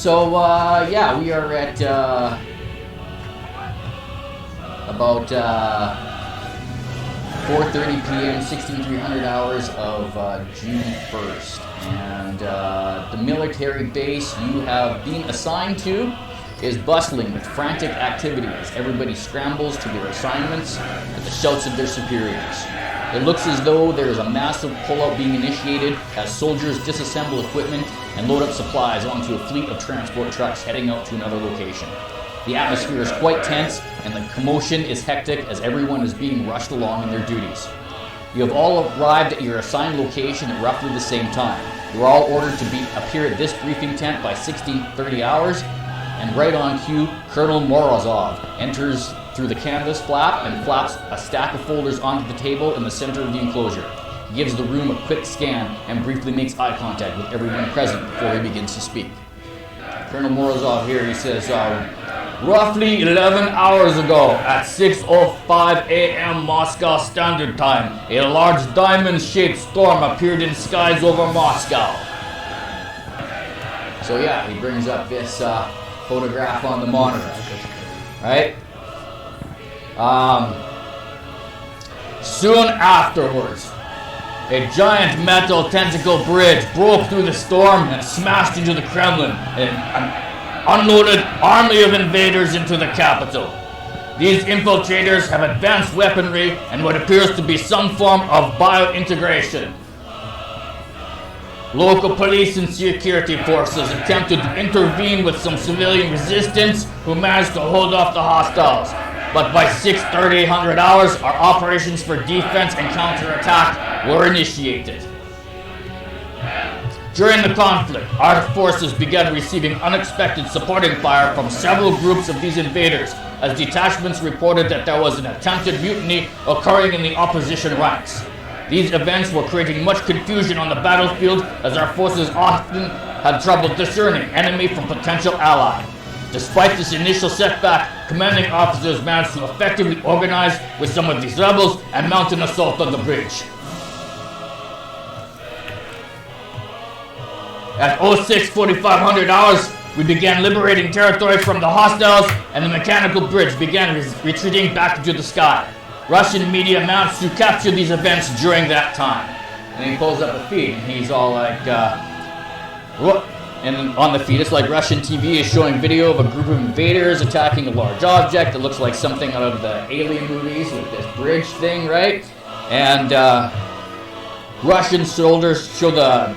So, yeah, we are at about 4:30 p.m., 16,300 hours of June 1st. And the military base you have been assigned to is bustling with frantic activity as everybody scrambles to their assignments at the shouts of their superiors. It looks as though there is a massive pullout being initiated as soldiers disassemble equipment and load up supplies onto a fleet of transport trucks heading out to another location. The atmosphere is quite tense and the commotion is hectic as everyone is being rushed along in their duties. You have all arrived at your assigned location at roughly the same time. You are all ordered to appear at this briefing tent by 16:30 hours, and right on cue, Colonel Morozov enters through the canvas flap and flaps a stack of folders onto the table in the center of the enclosure. He gives the room a quick scan and briefly makes eye contact with everyone present before he begins to speak. Colonel Morozov here, he says, roughly 11 hours ago, at 6:05 a.m. Moscow Standard Time, a large diamond-shaped storm appeared in skies over Moscow. So yeah, he brings up this photograph on the monitor, right? Soon afterwards, a giant metal tentacle bridge broke through the storm and smashed into the Kremlin and unloaded army of invaders into the capital. These infiltrators have advanced weaponry and what appears to be some form of biointegration. Local police and security forces attempted to intervene with some civilian resistance who managed to hold off the hostiles. But by 6:30 hours, our operations for defense and counterattack were initiated. During the conflict, our forces began receiving unexpected supporting fire from several groups of these invaders, as detachments reported that there was an attempted mutiny occurring in the opposition ranks. These events were creating much confusion on the battlefield, as our forces often had trouble discerning enemy from potential ally. Despite this initial setback, commanding officers managed to effectively organize with some of these rebels and mount an assault on the bridge. At 06:45 hours, we began liberating territory from the hostiles, and the mechanical bridge began retreating back into the sky. Russian media managed to capture these events during that time. And he pulls up a feed, and he's all like, and on the feed, it's like Russian TV is showing video of a group of invaders attacking a large object that looks like something out of the Alien movies with this bridge thing, right? And Russian soldiers show the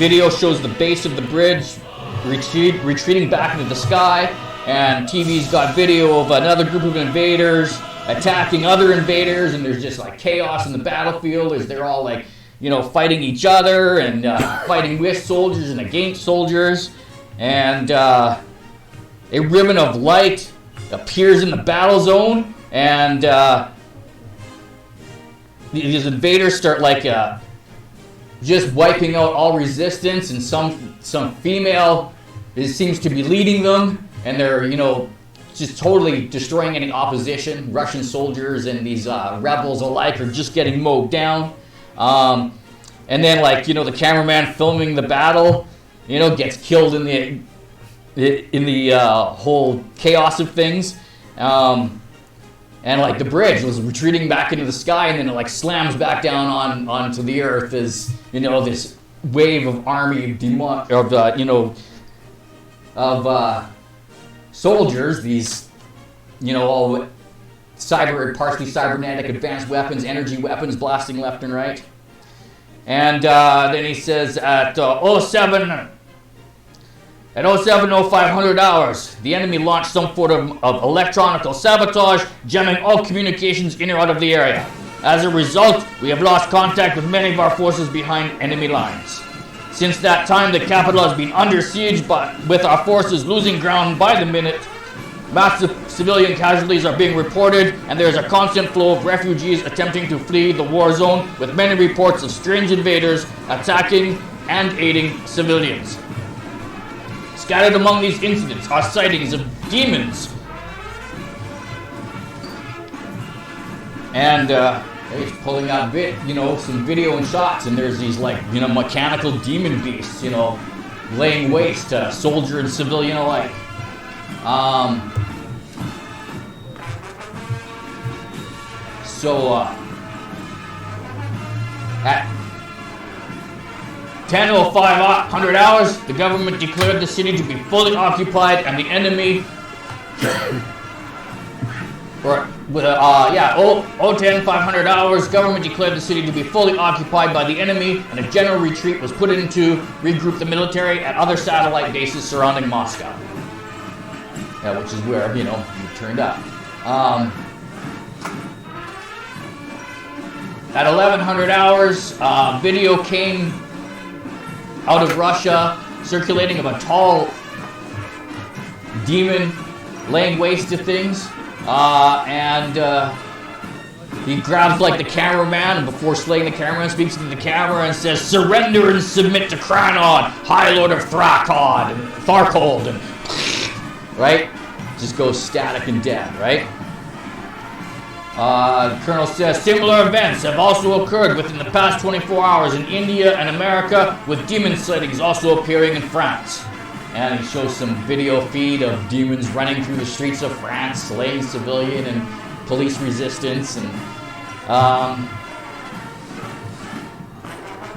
video shows the base of the bridge retreating back into the sky, and TV's got video of another group of invaders attacking other invaders, and there's just like chaos in the battlefield as they're all like, you know, fighting each other and fighting with soldiers and against soldiers. And a ribbon of light appears in the battle zone, and these invaders start like just wiping out all resistance, and some female seems to be leading them, and they're, you know, just totally destroying any opposition. Russian soldiers and these rebels alike are just getting mowed down. And then, like, you know, the cameraman filming the battle, you know, gets killed in the whole chaos of things. And like the bridge was retreating back into the sky, and then it like slams back down onto the earth as, you know, this wave of army of soldiers, these, you know, all partially cybernetic advanced weapons, energy weapons blasting left and right. And then he says at 07:05 hours, the enemy launched some sort of electronical sabotage, jamming all communications in or out of the area. As a result, we have lost contact with many of our forces behind enemy lines. Since that time, the capital has been under siege, but with our forces losing ground by the minute, massive civilian casualties are being reported, and there is a constant flow of refugees attempting to flee the war zone, with many reports of strange invaders attacking and aiding civilians. Scattered among these incidents are sightings of demons. And he's pulling out some video and shots, and there's these, like, you know, mechanical demon beasts, you know, laying waste to soldier and civilian alike. At 10:05 hours, the government declared the city to be fully occupied and the enemy. With 10:05 hours, government declared the city to be fully occupied by the enemy, and a general retreat was put in to regroup the military at other satellite bases surrounding Moscow. Yeah, which is where you turned up. At 1100 hours, video came out of Russia, circulating of a tall demon laying waste to things. He grabs like the cameraman, and before slaying the cameraman, speaks to the camera and says, "Surrender and submit to Kranod, High Lord of Tharkold," and right? Just goes static and dead, right? The colonel says, "Similar events have also occurred within the past 24 hours in India and America, with demon sightings also appearing in France." And he shows some video feed of demons running through the streets of France, slaying civilian and police resistance. And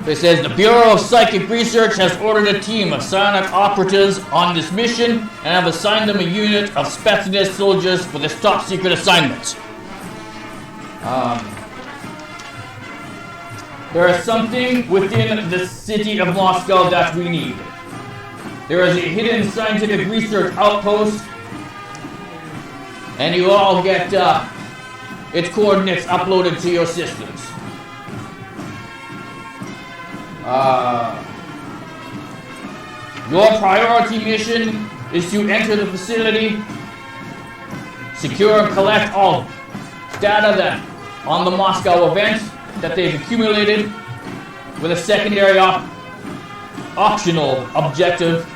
it says, "The Bureau of Psychic Research has ordered a team of psionic operatives on this mission and have assigned them a unit of SPETSNAZ soldiers for this top secret assignment." There is something within the city of Moscow that we need. There is a hidden scientific research outpost, and you all get its coordinates uploaded to your systems. Your priority mission is to enter the facility, secure and collect all data on the Moscow event that they've accumulated, with a secondary optional objective,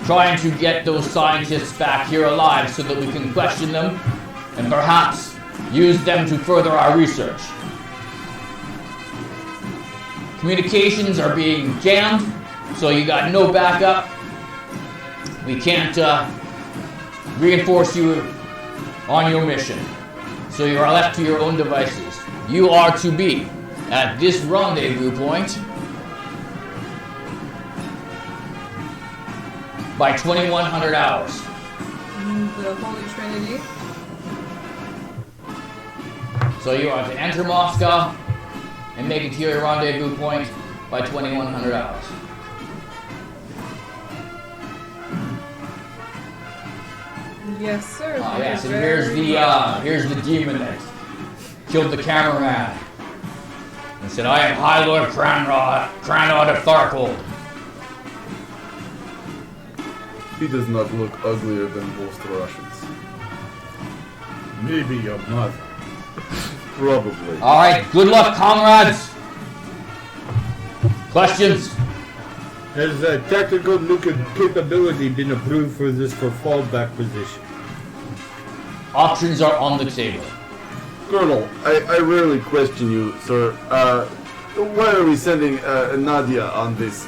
trying to get those scientists back here alive so that we can question them and perhaps use them to further our research. Communications are being jammed, so you got no backup. We can't reinforce you on your mission, so you are left to your own devices. You are to be at this rendezvous point by 2100 hours. The Holy Trinity. So you are to enter Moscow and make it to your rendezvous point by 2100 hours. Yes, sir. Yes, and here's the demon that killed the cameraman and said, "I am High Lord Kranod of Tharkold." He does not look uglier than most Russians. Maybe your mother. Probably. All right, good luck, comrades. Questions? Has a technical capability been approved for this for fallback position? Options are on the table. Colonel, I rarely question you, sir. Why are we sending Nadia on this?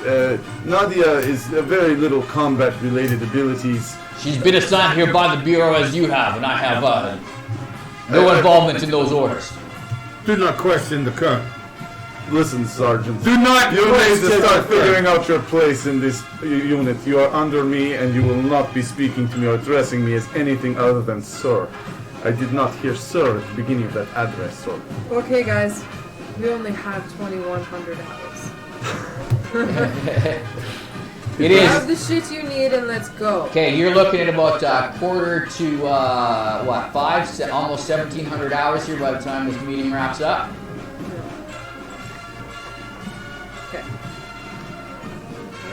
Nadia is very little combat-related abilities. She's been assigned here by the Bureau as you have, and I have no involvement in those orders. Do not question the colonel. Listen, Sergeant. Do not You need to start the figuring out your place in this unit. You are under me, and you will not be speaking to me or addressing me as anything other than sir. I did not hear sir at the beginning of that address, sir. Okay, guys. We only have 2100 hours. It is. Grab the shit you need and let's go. Okay, you're looking at about quarter to almost 1700 hours here by the time this meeting wraps up. Okay.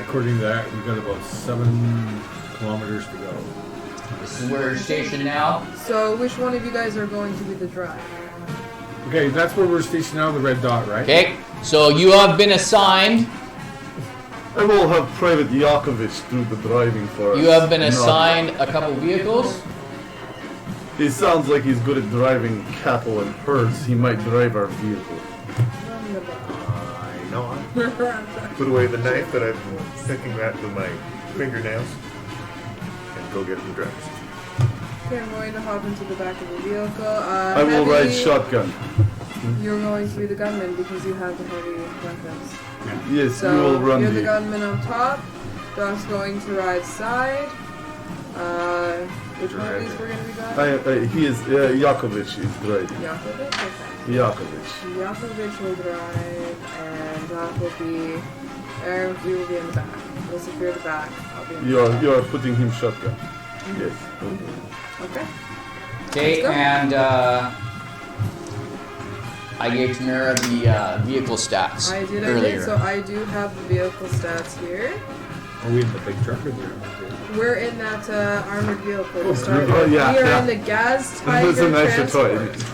According to that, we've got about 7 kilometers to go. This is where you're stationed now. So, which one of you guys are going to be the drive? Okay, that's where we're stationed now, the red dot, right? Okay, so you have been assigned. I will have Private Yakovich do the driving for us. You have been assigned a couple vehicles. He sounds like he's good at driving cattle and herds. He might drive our vehicle. I on. Put away the knife that I've been picking at with my fingernails. And go get in the driver's seat. Okay, I'm going to hop into the back of the vehicle. I will ride shotgun. You're going to be the gunman because you have the heavy weapons. Yes, So you will run you're the the... gunman on top. Doc's going to ride side. Which one of these we're going to be driving? He is... Yakovich is driving. Yakovich? Okay. Yakovich. Yakovich will drive, and Doc will be... Aaron, you will be in the back. We'll secure the back. I'll be in the front. You are putting him shotgun. Yes. Okay. Okay, and I gave Tamara the vehicle stats I did, earlier. so I do have the vehicle stats here. Are we in the big truck or the We're in that armored vehicle to Oh, start oh, with. yeah, We are yeah. in the Gas This Tiger is a nicer toy. transport.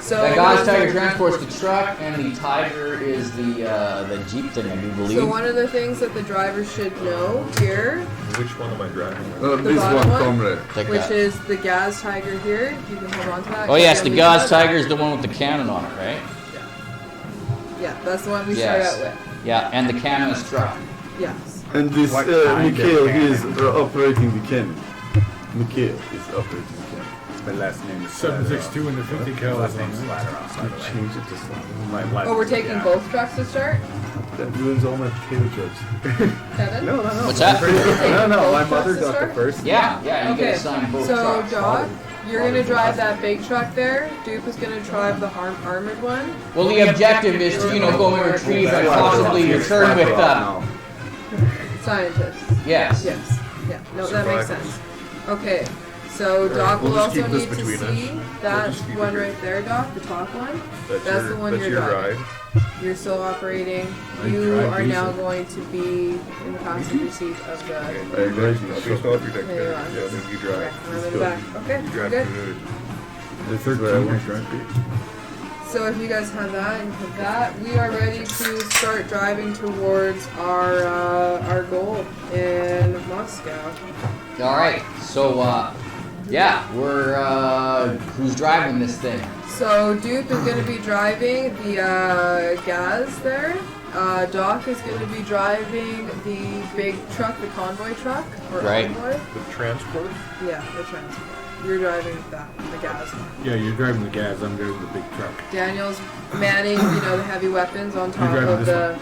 So The God's Tiger transports the truck, and the Tiger is the Jeep thing, I do believe. So one of the things that the driver should know here, Which one am I driving? This bottom one, one? comrade. Take which that. is the Gas Tiger here, you can hold on to that. Oh yes, the God's God's Tiger is the one with the cannon on it, right? Yeah, that's the one we Yes. start out with. Yeah, and the cannon is truck. Yes. And this What kind of Mikhail, he cannon? is operating the cannon. Mikhail is operating the cannon. My last name is 7.62 and the 50 cal Last is on name's there. Slatteroff, by the way. Change it to something. My last Oh, we're taking both trucks to start? That ruins all my potato jokes. Kevin? No. What's that? We're taking No, both my trucks mother to got the start? first. Yeah, you Okay, get assigned both so trucks. Doc, you're gonna drive that big truck there. Dupe is gonna drive the armored one. Well, the objective is to, go and retrieve and possibly return with, Scientists. yes. Yes. Yeah. No, that makes Survivors. sense. Okay. So Doc we'll will just also keep this need to between us. see that just keep it one here. right there, Doc, the top one. That's That's the one that's you're your driving. ride. You're still operating. I You drive are now diesel. going to be in the passenger seat of the. Okay, I raise my I'll be shotgun. stop your deck There you there. are. Yeah, then you Okay, drive. I'm in the back. Okay, You we're drive good. good. The 13 I drive. So if you guys have that and have that, we are ready to start driving towards our goal in Moscow. All right. So, we're who's driving this thing? So Dupe is going to be driving the Gaz there. Doc is going to be driving the big truck, the convoy truck, or Right. convoy. The transport? Yeah, the transport. You're driving that, the Gaz one. Yeah, you're driving the gas, I'm driving the big truck. Daniel's manning, the heavy weapons on top driving of this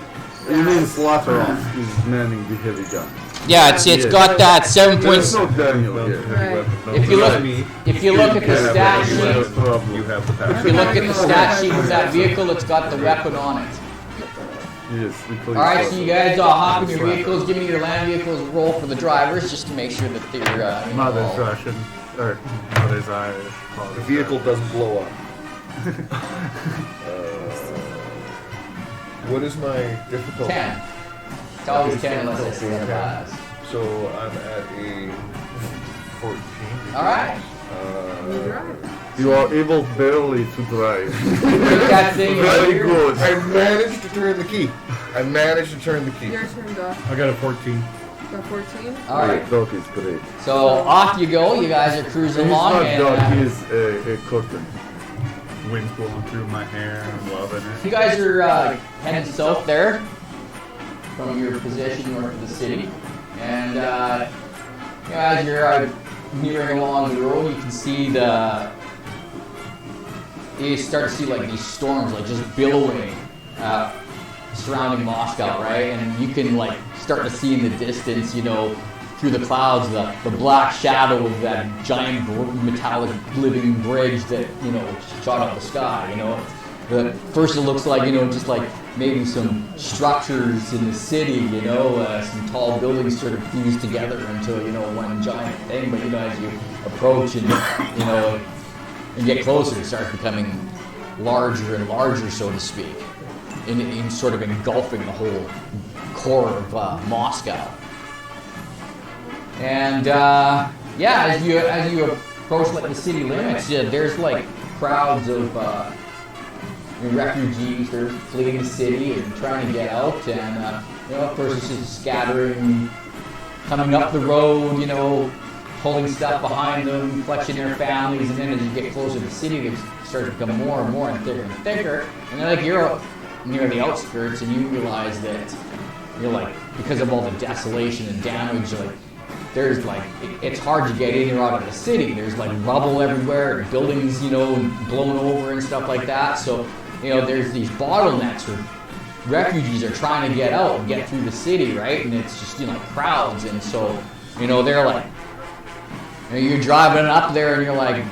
the. You mean Gaz. Slatteroff is manning the heavy gun. Yeah, it's Yes. got that 7 There's points. no Daniel No, here. Right. If you look, me, if you look at the Yeah, stat you sheet, have a problem. you have the if you passenger. look at the stat sheet of that vehicle, it's got the weapon on it. Yes, we call All right, it so you guys all hop in your vehicles. Give me your land vehicles. Roll for the drivers, just to make sure that they're. Mother's Russian, or mother's Irish. The vehicle doesn't blow up. What is my difficulty? 10. It's always 10 unless I say otherwise. So I'm at a 14. All right. You drive. You are able barely to drive. Take that thing in Very here. good. I managed to turn the key. I managed to turn the key. Your turn, Doc. I got a 14. Got 14. All right. Dog is great. So off you go. You guys are cruising He's along, not and dog, he is a curtain. Wind's blowing through my hair. I'm loving you it. guys are heading south there from your position north of the city, and as you're nearing along the road, you can see you start to see like these storms like just billowing surrounding Moscow, right? And you can like start to see in the distance, through the clouds, the black shadow of that giant metallic living bridge that shot up the sky. First it looks like just like maybe some structures in the city, some tall buildings sort of fused together into one giant thing. But as you approach and and get closer, it starts becoming larger and larger, so to speak, in sort of engulfing the whole core of Moscow. And as you approach like the city limits, there's like crowds of refugees. They're fleeing the city and trying to get out, and first just scattering, coming up the road, pulling stuff behind them, clutching their families, and then as you get closer to the city, they start to become more and more and thicker and thicker. And then like you're near the outskirts, and you realize that because of all the desolation and damage, there's it's hard to get in or out of the city. There's rubble everywhere, buildings blown over and stuff like that. So there's these bottlenecks where refugees are trying to get out and get through the city, right? And it's just crowds, and so they're you're driving up there and you're like,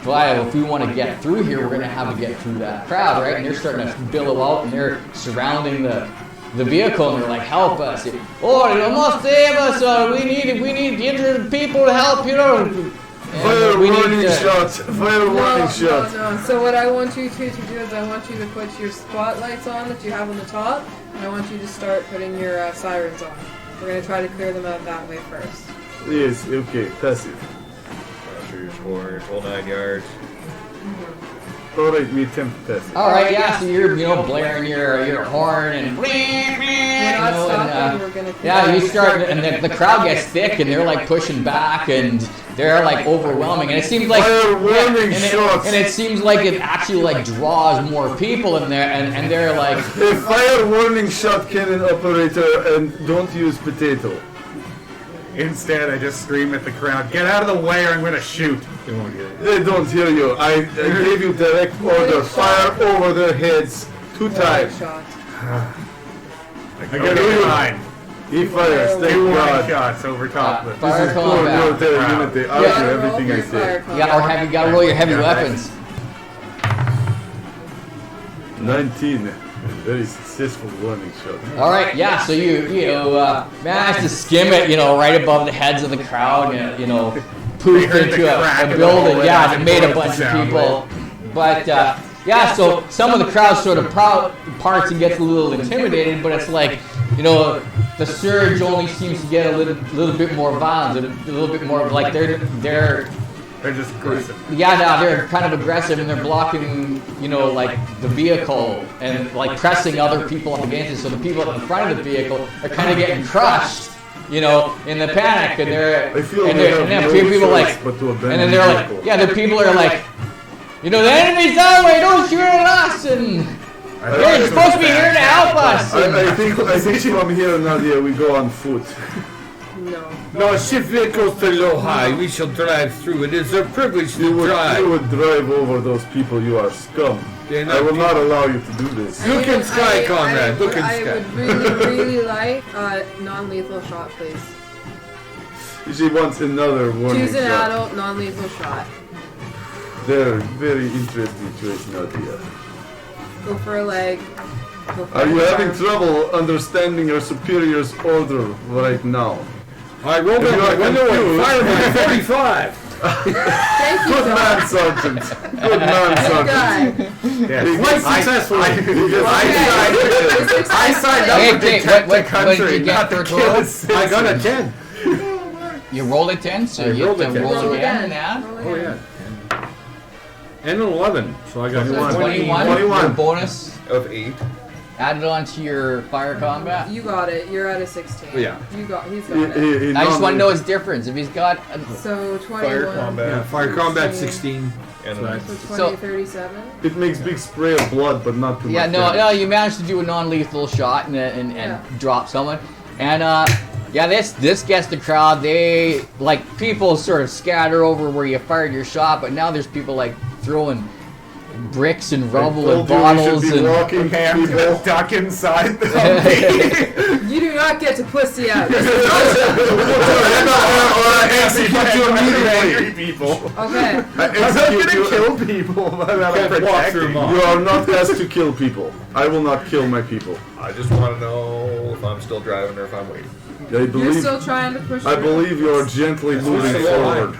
well, if we want to get through here, we're going to have to get through that crowd, right? And they're starting to billow out, and they're surrounding the vehicle, and they're like, help us. Oh, you must save us. We need the people to help, Fire warning shot. Fire warning shot. No. So what I want you to do is I want you to put your spotlights on that you have on the top, and I want you to start putting your sirens on. We're going to try to clear them out that way first. Yes, okay, passive. Shoot, horn, whole 9 yards. Alright, me attempt passive. Alright, yeah, so you're, blaring your horn and We're not stopping, we're going to you start, and the crowd gets thick, and they're pushing back, and they're overwhelming, and it seems like Fire warning shots. and it seems like it actually draws more people in there, and they're like, A fire warning shot cannon operator, and don't use potato. Instead, I just scream at the crowd, get out of the way or I'm going to shoot. They won't hear it. They don't hear you. I gave you direct order. Fire over their heads 2 times. shot. I got it fine. He fires. Thank 2 warning God. shots over top of it. fire Poor combat. military unity. I'll do everything I say. You gotta roll your heavy weapons. 19. Very successful warning shot. All right, yeah. So you managed to skim it, right above the heads of the crowd, and poofed into a building. Yeah, it made a bunch of people. But so some of the crowd sort of parts and gets a little intimidated. But it's the surge only seems to get a little bit more violent, a little bit more They're just aggressive. they're kind of aggressive, and they're blocking, the vehicle and pressing other people up against it. So the people in front of the vehicle are kind of getting crushed, in the panic, and they're I feel and they they're- have and no then people choice but to and abandon then the they're vehicle. the people are the enemy's that way, don't shoot at us, and you're supposed to be here to help us. I think from here, Nadia, we go on foot. No. No, shift vehicles to Lohi. We shall drive through. It is a privilege You to would drive. drive over those people. You are scum. They're I will not not allow you to do this. Look in sky, Conrad. Look in I sky. would really like a non-lethal shot, please. She wants another warning Choose an shot. adult non-lethal shot. They're very interesting choice, Nadia. Go for a leg. Go for Are a you having arm. trouble understanding your superior's order right now? I rolled If out you my are window and confused- fired my 45. Thank you, Good Doc. man, Sergeant. Good man, Good Sergeant. guy. Quite successful. I signed up Hey, to okay, protect what the country, did you get not for to a kill total? the I citizens. got a 10. You rolled a 10, so I you rolled have a to 10. roll Roll again. again. Yeah. Roll Oh, again. yeah. And an 11. So I got 21. 21. 21. Your bonus Of 8. added on to your fire combat. You got it. You're at a 16. Yeah. He's got it. He I just want to know normally- his difference. If he's got So 21. Fire combat. Yeah, fire combat 16. And So then So So- 20, 37. It makes big spray of blood, but not too much. damage. no, you managed to do a non-lethal shot and Yeah. drop someone. And this gets the crowd. They people sort of scatter over where you fired your shot, but now there's people throwing bricks and rubble and Told you we bottles should be and walking okay, I'm people. gonna duck inside the You do not get to pussy out. angry people. Okay. I I'm not execute gonna you. kill people, but I'm Can't walk through protecting. them all. You are not asked to kill people. I will not kill my people. I just want to know if I'm still driving or if I'm waiting. I You're believe. still trying to push I through? believe you are gently moving still alive.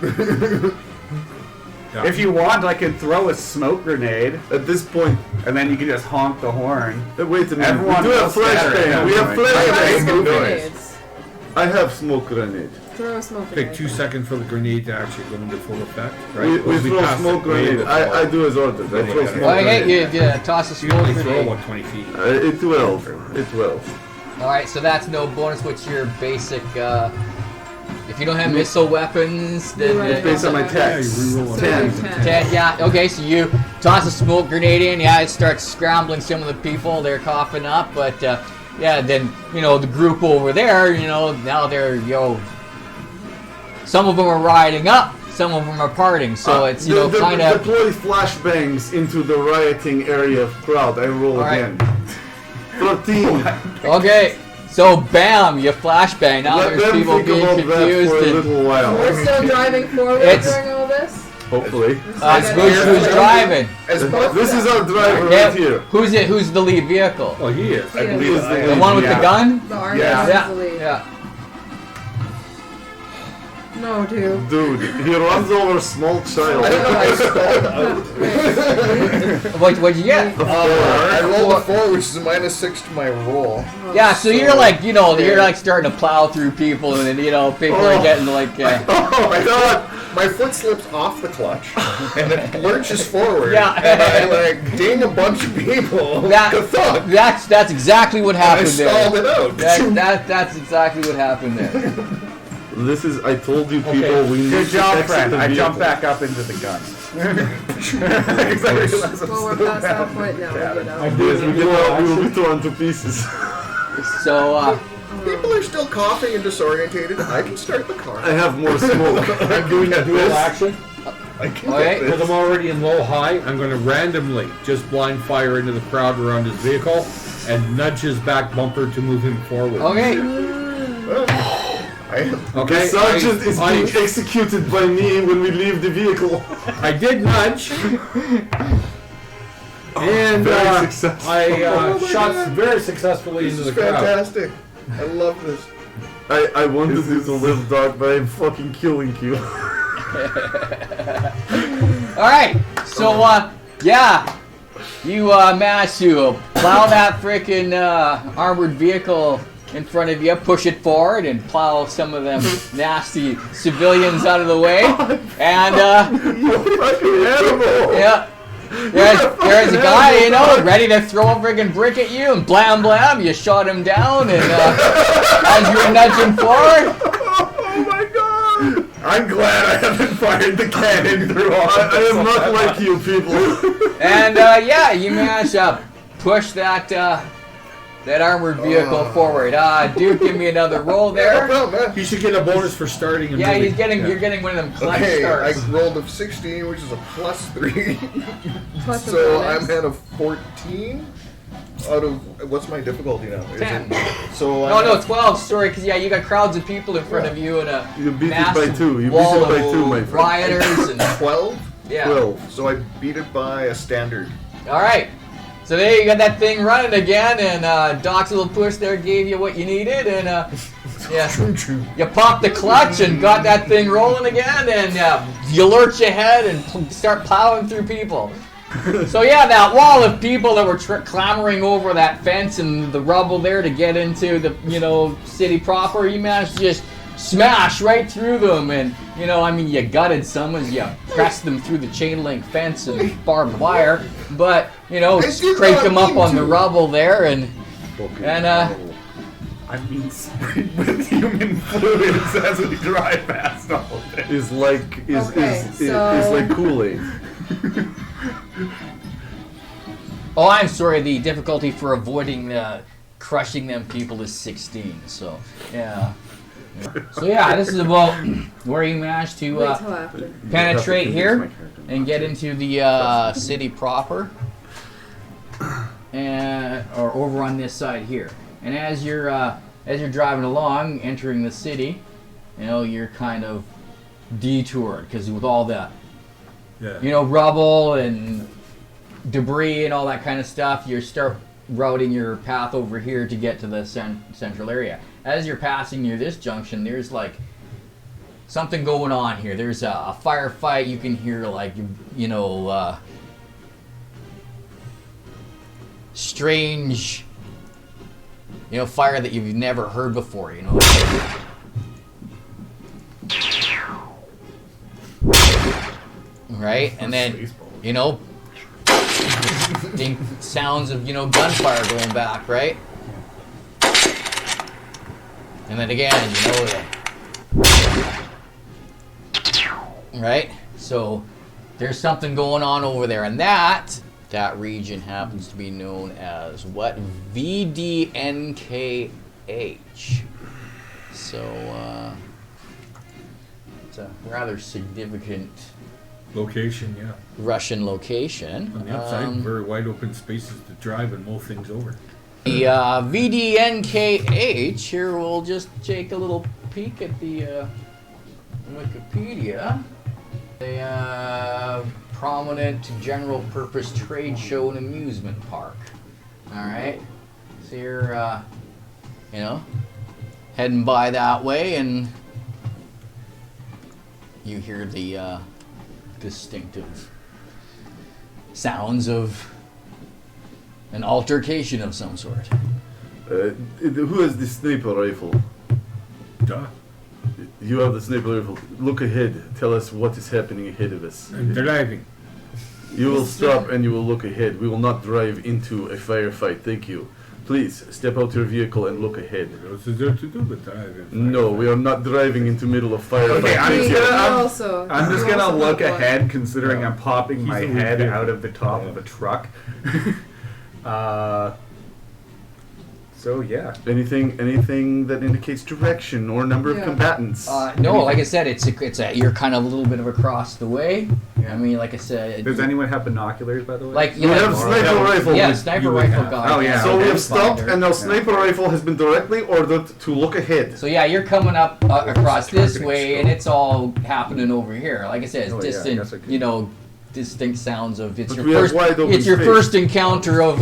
forward. Yeah. If you want, I can throw a smoke grenade, At this point, and then you can just honk the horn. wait a minute. Everyone we do have will scatter flashbang. at We have that point. Throw flashbang. smoke noise. grenades. I have smoke grenade. Throw a smoke Take grenade. 2 seconds for the grenade to actually go into full effect. We Right? Once throw pass smoke the wave grenade. of I do as ordered. I throw smoke okay, grenade. you toss a smoke usually throw grenade. about 20 feet. It 12. It 12. All right, so that's no bonus. What's your basic? If you don't have missile weapons, then Right. Based on my Yeah, text. you reroll So on 10. you 10. 10. Yeah. Okay, so toss a smoke grenade in. Yeah, it starts scrambling some of the people. They're coughing up, but yeah, then the group over there, now they're some of them are riding up, some of them are parting. So it's kind of deploy flashbangs into the rioting area of crowd. I roll again. 13. Okay. So bam, you flashbang. Now Let there's them people think being about confused. that for a And little while. We're still driving forward during all this? Hopefully. who's driving? This is our driver Yeah, right here. Who's it? Who's the lead vehicle? Oh, he is. I believe Is I the The am. one with the gun? The army Yeah. is the lead. Yeah. No, dude. Dude, he runs over a small child. I don't know how I spelled out. What'd you get? I rolled a 4, which is a -6 to my roll. Yeah, so you're like, you're like starting to plow through people, and then people are getting like, Oh my god! My foot slips off the clutch, and it lurches forward. Yeah. And I like ding a bunch of people. Thud. that's exactly what And I happened stalled there. it out. That's exactly what happened there. This is, I told you people, we need Good to job, exit friend. the I vehicle. jumped back up into the gun. Well, we're past that point now. Yeah, We get out. Yes, we will be torn to pieces. So, People are still coughing and disorientated. I can start the car. I have more smoke. I'm doing a dual action. I can Okay. get Because this. I'm already in low high, I'm going to randomly just blind fire into the crowd around his vehicle and nudge his back bumper to move him forward. okay. I am. The Okay, sergeant is I- being executed by me when we leave the vehicle. I did nudge. And Very successful. I shot very successfully This into is the crowd. fantastic. I love this. I wanted you to live, dog, but I'm fucking killing you. Alright, so, yeah. You, managed to plow that frickin' armored vehicle in front of you, push it forward, and plow some of them nasty civilians out of the way. And, You fucking animal! yeah. There's a guy, ready to throw a friggin' brick at you, and blam blam, you shot him down, and as you were nudging forward, Oh my god! I'm glad I haven't fired the cannon through all I am not like you people. and yeah, you managed to push that armored vehicle forward. Duke, give me another roll there. Well, man. You should get a bonus for starting. And Yeah, moving. you're getting one of them clutch Okay, I starts. rolled a 16, which is a +3. Plus a So bonus. I'm at a 14 out of what's my difficulty now? Is 10. it- So No, 12. Sorry, because you got crowds of people in front of you and a You beat it massive by 2. You beat wall it by of 2, my friend. rioters and 12. yeah. 12. So I beat it by a standard. All right. So there you got that thing running again, and Doc's little push there gave you what you needed, and yeah, you popped the clutch and got that thing rolling again, and you lurch ahead and start plowing through people. So yeah, that wall of people that were clambering over that fence and the rubble there to get into the city proper, you managed to just smash right through them, and you gutted some as you pressed them through the chain link fence and barbed wire, but scraped them up on the rubble there, and I mean, sprayed with human fluids as we drive past all of it. Is like Okay, is so- like Kool-Aid. oh, I'm sorry, the difficulty for avoiding crushing them people is 16, so yeah. So yeah, this is about where you managed to Wait till after. penetrate here and get into the city proper, and or over on this side here. And as you're driving along, entering the city, you're kind of detoured because with all the rubble and debris and all that kind of stuff, you start routing your path over here to get to the central area. As you're passing near this junction, there's like something going on here. There's a firefight. You can hear like strange fire that you've never heard before. Right, and then sounds of gunfire going back, right? And then again, right? So there's something going on over there, and that region happens to be known as what? VDNKH. So it's a rather significant Location, yeah. Russian location. On the upside, very wide open spaces to drive and mow things over. The VDNKH, here we'll just take a little peek at the Wikipedia. A prominent general purpose trade show and amusement park. Alright, so you're, heading by that way and you hear the distinctive sounds of an altercation of some sort. Who has the sniper rifle? Duh. You have the sniper rifle. Look ahead. Tell us what is happening ahead of us. I'm driving. You will stop and you will look ahead. We will not drive into a firefight. Thank you. Please step out your vehicle and look ahead. What is there to do with driving? No, we are not driving into middle of firefight. Okay, I'm just You gonna also look have one. ahead, considering I'm popping my He's a head weird out of the top of a truck. So yeah. Anything that indicates direction or number of Yeah. combatants. No, like I said, you're kind of a little bit of across the way. I mean, like I said, Does anyone have binoculars, by the way? like We have sniper rifle. Yeah, with- sniper you would rifle have. guy. Oh, yeah. So we have stopped, Finder. and now sniper rifle has been directly ordered to look ahead. So yeah, you're coming up across this targeting way, scope? and it's all happening over here. Like I said, it's Oh, yeah, I distant, guess I could- distinct sounds of But we have wide open it's your space. first encounter of,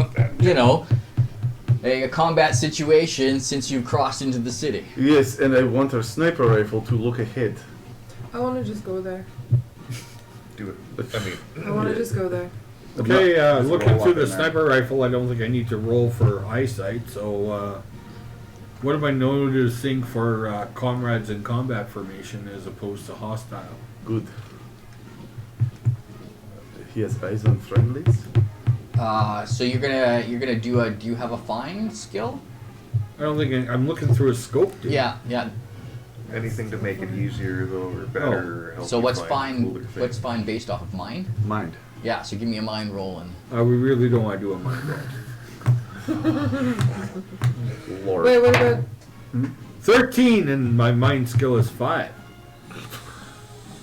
a combat situation since you've crossed into the city. Yes, and I want our sniper rifle to look ahead. I want to just go there. Do it. I mean, I want to just go there. Okay, Just looking roll through up the in there. sniper rifle, I don't think I need to roll for eyesight, so what am I noticing for comrades in combat formation as opposed to hostile? Good. He has eyes on friendlies. So you're gonna do you have a find skill? I don't think I'm looking through a scope, dude. Yeah. anything to make it easier though, or better. Help So you what's find fine? cooler things. What's fine based off of mind? Mind. Yeah. So give me a mind roll and. We really don't want to do a mind roll. Lord. Wait, what about? 13 and my mind skill is 5.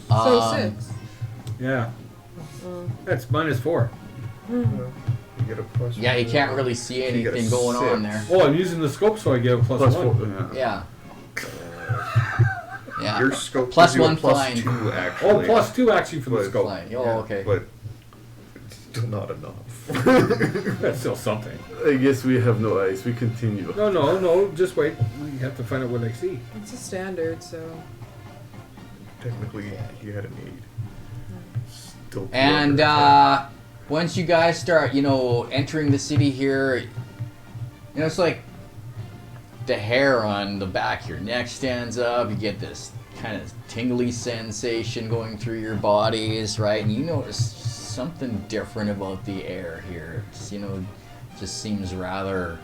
So Um, 6. Yeah. That's -4. You get a plus. Yeah, you can't really see You get a anything going on 6. there. Oh, I'm using the scope, so I get a Plus +1. 4. Yeah. Yeah. Your scope Plus gives you a one plus fine. 2 actually. Oh, +2 actually for the But- scope. Fine. Oh, Yeah. okay. But it's still not enough. That's still something. I guess we have no eyes. We continue. No, just wait. We have to find out what I see. It's a standard, so. Technically, you had a need. Still. And once you guys start, entering the city here, it's like the hair on the back of your neck stands up. You get this kind of tingly sensation going through your bodies, right? And you notice something different about the air here. It's, just seems rather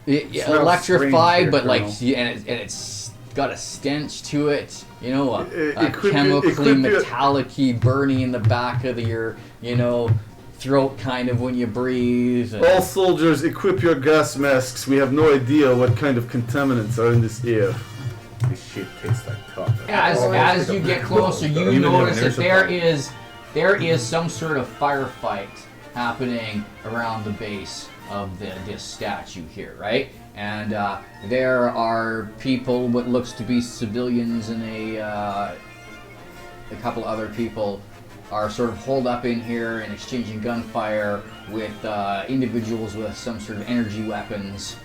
Smells electrified, strange but here, like, Colonel. and it's got a stench to it. A It could be- chemically it could be a- metallic-y burning in the back of your, throat kind of when you breathe. and- All soldiers, equip your gas masks. We have no idea what kind of contaminants are in this air. This shit tastes like top. As you get closer, you Even notice if that there's there is some sort of firefight happening around the base of this statue here, right? And there are people, what looks to be civilians, and a couple other people are sort of holed up in here and exchanging gunfire with individuals with some sort of energy weapons,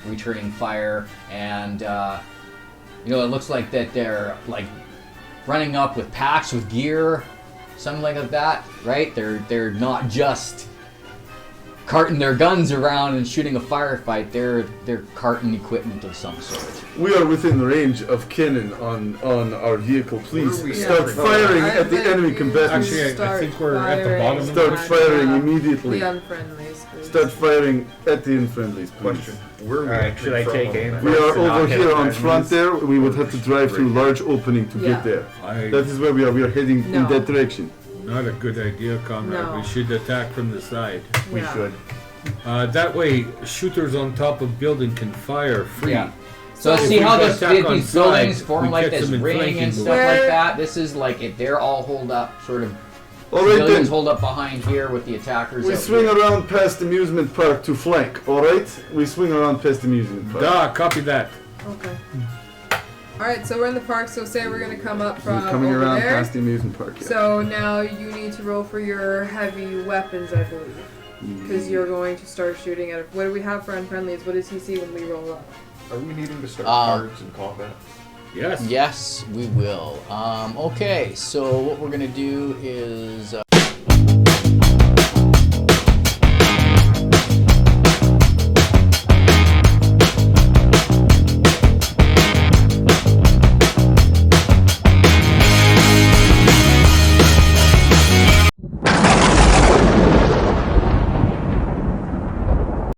returning fire, and it looks like that they're like running up with packs with gear, something like that, right? They're not just carting their guns around and shooting a firefight. They're carting equipment of some sort. We are within range of cannon on our vehicle. Please Where are we start at? firing I'd at the like enemy you combatants. Actually, I start think we're at the firing bottom of Start the firing at, immediately. The unfriendlies, please. Start firing at the unfriendlies, please. Question. Where are we Alright, actually should I from take on aim? that? We are First, over knock here it on at front there. We would have to drive through large opening to Yeah. get there. I, That is where we are. We are heading in No. that direction. not a good idea, comrade. No. We should attack from the side. We Yeah. should. That way, shooters on top of building can fire free. Yeah. So So see if how we this, attack on these side, buildings form we like get this them in ring flanking and stuff move. like Where- that? This is like if they're all holed up, sort of. All right Civilians then. hold up behind here with the attackers. We out swing here. around past amusement park to flank. All right. We swing around past amusement park. Da, copy that. Okay. Alright, so we're in the park, so say we're gonna come up from We're coming over around there. past the amusement park. Yeah. So now you need to roll for your heavy weapons, I believe. Because you're going to start shooting at it. What do we have for unfriendlies? What does he see when we roll up? Are we needing to start cards in combat? Yes. Yes, we will. Okay, so what we're gonna do is